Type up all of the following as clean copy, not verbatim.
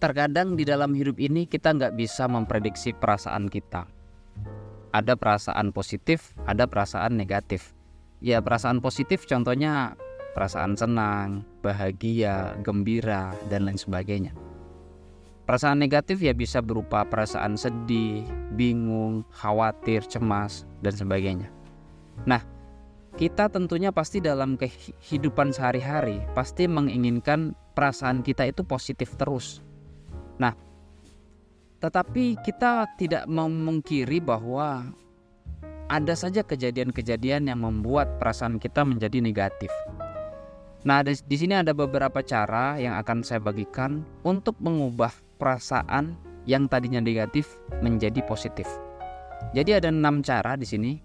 Terkadang di dalam hidup ini kita nggak bisa memprediksi perasaan kita. Ada perasaan positif, ada perasaan negatif. Ya, perasaan positif contohnya perasaan senang, bahagia, gembira, dan lain sebagainya. Perasaan negatif ya bisa berupa perasaan sedih, bingung, khawatir, cemas, dan sebagainya. Nah, kita tentunya pasti dalam kehidupan sehari-hari pasti menginginkan perasaan kita itu positif terus. Nah, tetapi kita tidak memungkiri bahwa ada saja kejadian-kejadian yang membuat perasaan kita menjadi negatif. Nah, di sini ada beberapa cara yang akan saya bagikan untuk mengubah perasaan yang tadinya negatif menjadi positif. Jadi ada 6 cara di sini.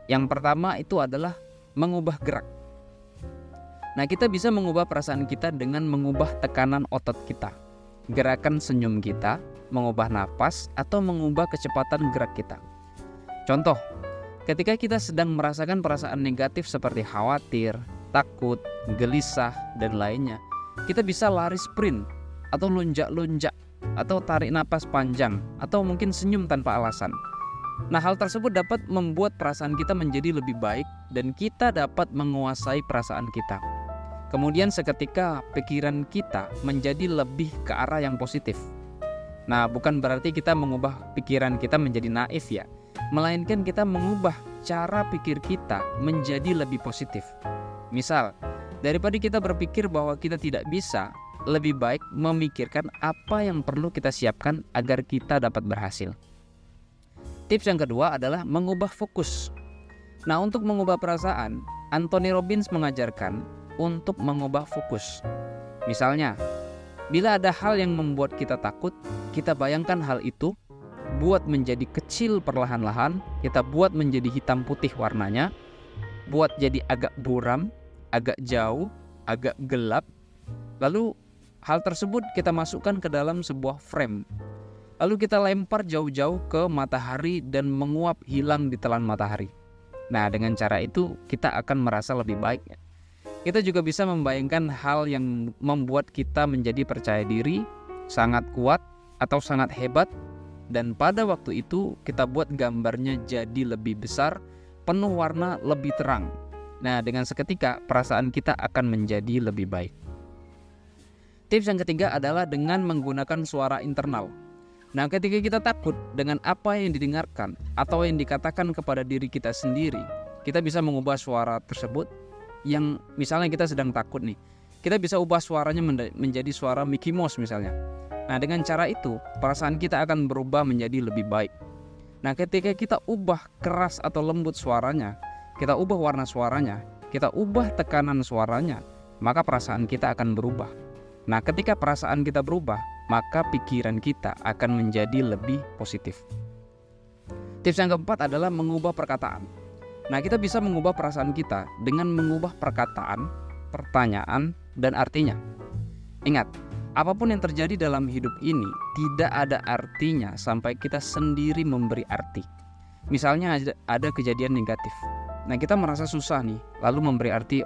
Yang pertama itu adalah mengubah gerak. Nah, kita bisa mengubah perasaan kita dengan mengubah tekanan otot kita, gerakan senyum kita, mengubah napas, atau mengubah kecepatan gerak kita. Contoh, ketika kita sedang merasakan perasaan negatif seperti khawatir, takut, gelisah, dan lainnya, kita bisa lari sprint, atau lonjak-lonjak, atau tarik napas panjang, atau mungkin senyum tanpa alasan. Nah, hal tersebut dapat membuat perasaan kita menjadi lebih baik dan kita dapat menguasai perasaan kita. Kemudian seketika pikiran kita menjadi lebih ke arah yang positif. Nah, bukan berarti kita mengubah pikiran kita menjadi naif ya, melainkan kita mengubah cara pikir kita menjadi lebih positif. Misal, daripada kita berpikir bahwa kita tidak bisa, lebih baik memikirkan apa yang perlu kita siapkan agar kita dapat berhasil. Tips yang kedua adalah mengubah fokus. Nah, untuk mengubah perasaan, Anthony Robbins mengajarkan untuk mengubah fokus. Misalnya, bila ada hal yang membuat kita takut, kita bayangkan hal itu, buat menjadi kecil perlahan-lahan, kita buat menjadi hitam putih warnanya, buat jadi agak buram, agak jauh, agak gelap. Lalu hal tersebut kita masukkan ke dalam sebuah frame. Lalu kita lempar jauh-jauh ke matahari dan menguap hilang di telan matahari. Nah, dengan cara itu kita akan merasa lebih baik. Kita juga bisa membayangkan hal yang membuat kita menjadi percaya diri, sangat kuat atau sangat hebat, dan pada waktu itu kita buat gambarnya jadi lebih besar, penuh warna, lebih terang. Nah, dengan seketika perasaan kita akan menjadi lebih baik. Tips yang ketiga adalah dengan menggunakan suara internal. Nah, ketika kita takut dengan apa yang didengarkan atau yang dikatakan kepada diri kita sendiri, kita bisa mengubah suara tersebut. Yang misalnya kita sedang takut nih, kita bisa ubah suaranya menjadi suara Mickey Mouse misalnya. Nah, dengan cara itu perasaan kita akan berubah menjadi lebih baik. Nah, ketika kita ubah keras atau lembut suaranya, kita ubah warna suaranya, kita ubah tekanan suaranya, maka perasaan kita akan berubah. Nah, ketika perasaan kita berubah, maka pikiran kita akan menjadi lebih positif. Tips yang keempat adalah mengubah perkataan. Nah, kita bisa mengubah perasaan kita dengan mengubah perkataan, pertanyaan, dan artinya. Ingat, apapun yang terjadi dalam hidup ini tidak ada artinya sampai kita sendiri memberi arti. Misalnya ada kejadian negatif. Nah, kita merasa susah nih, lalu memberi arti,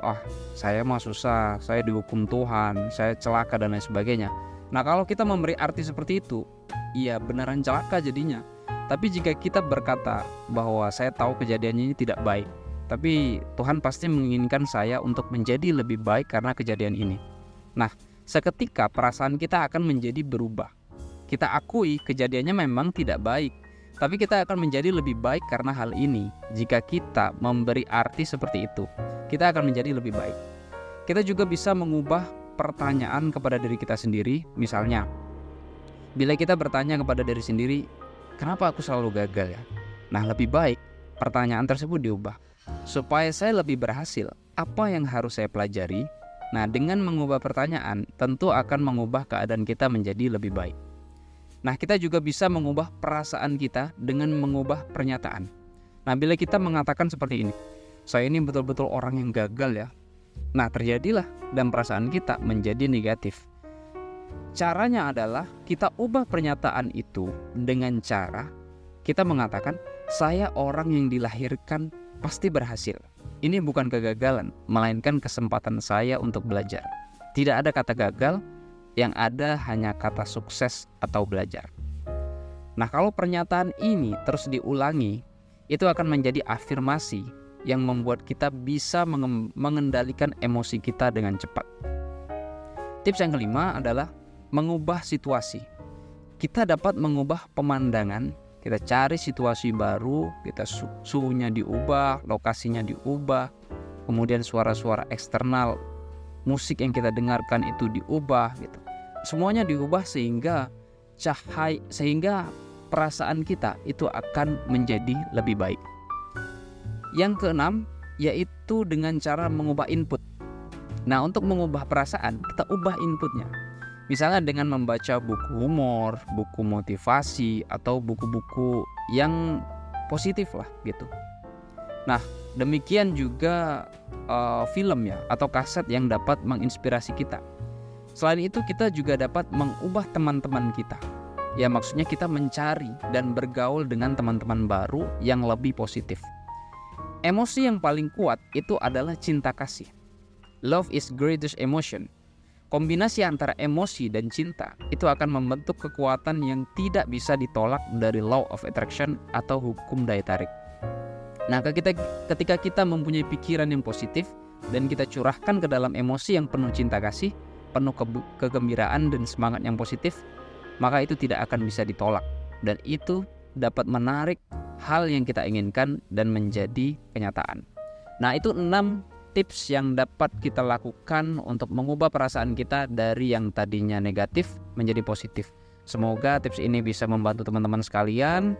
saya mah susah, saya dihukum Tuhan, saya celaka, dan lain sebagainya. Nah, kalau kita memberi arti seperti itu, ya beneran celaka jadinya. Tapi jika kita berkata bahwa saya tahu kejadiannya ini tidak baik, tapi Tuhan pasti menginginkan saya untuk menjadi lebih baik karena kejadian ini. Nah, seketika perasaan kita akan menjadi berubah. Kita akui kejadiannya memang tidak baik, tapi kita akan menjadi lebih baik karena hal ini. Jika kita memberi arti seperti itu, kita akan menjadi lebih baik. Kita juga bisa mengubah pertanyaan kepada diri kita sendiri. Misalnya, bila kita bertanya kepada diri sendiri, kenapa aku selalu gagal ya? Nah, lebih baik pertanyaan tersebut diubah. Supaya saya lebih berhasil, apa yang harus saya pelajari? Nah, dengan mengubah pertanyaan, tentu akan mengubah keadaan kita menjadi lebih baik. Nah, kita juga bisa mengubah perasaan kita dengan mengubah pernyataan. Nah, bila kita mengatakan seperti ini, saya ini betul-betul orang yang gagal ya. Nah, terjadilah dan perasaan kita menjadi negatif. Caranya adalah kita ubah pernyataan itu dengan cara kita mengatakan, saya orang yang dilahirkan pasti berhasil. Ini bukan kegagalan, melainkan kesempatan saya untuk belajar. Tidak ada kata gagal, yang ada hanya kata sukses atau belajar. Nah, kalau pernyataan ini terus diulangi, itu akan menjadi afirmasi yang membuat kita bisa mengendalikan emosi kita dengan cepat. Tips yang kelima adalah mengubah situasi. Kita dapat mengubah pemandangan, kita cari situasi baru, kita suhunya diubah, lokasinya diubah, kemudian suara-suara eksternal, musik yang kita dengarkan itu diubah gitu. Semuanya diubah sehingga perasaan kita itu akan menjadi lebih baik. Yang keenam yaitu dengan cara mengubah input. Nah, untuk mengubah perasaan, kita ubah inputnya. Misalnya dengan membaca buku humor, buku motivasi, atau buku-buku yang positif lah gitu. Nah, demikian juga film ya atau kaset yang dapat menginspirasi kita. Selain itu, kita juga dapat mengubah teman-teman kita. Ya, maksudnya kita mencari dan bergaul dengan teman-teman baru yang lebih positif. Emosi yang paling kuat itu adalah cinta kasih. Love is greatest emotion. Kombinasi antara emosi dan cinta itu akan membentuk kekuatan yang tidak bisa ditolak dari law of attraction atau hukum daya tarik. Nah, ketika kita mempunyai pikiran yang positif dan kita curahkan ke dalam emosi yang penuh cinta kasih, penuh kegembiraan dan semangat yang positif, maka itu tidak akan bisa ditolak, dan itu dapat menarik hal yang kita inginkan dan menjadi kenyataan. Nah, itu 6 tips yang dapat kita lakukan untuk mengubah perasaan kita dari yang tadinya negatif menjadi positif. Semoga tips ini bisa membantu teman-teman sekalian.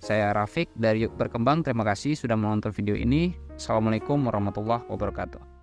Saya Rafiq dari Yuk Berkembang. Terima kasih sudah menonton video ini. Assalamualaikum warahmatullahi wabarakatuh.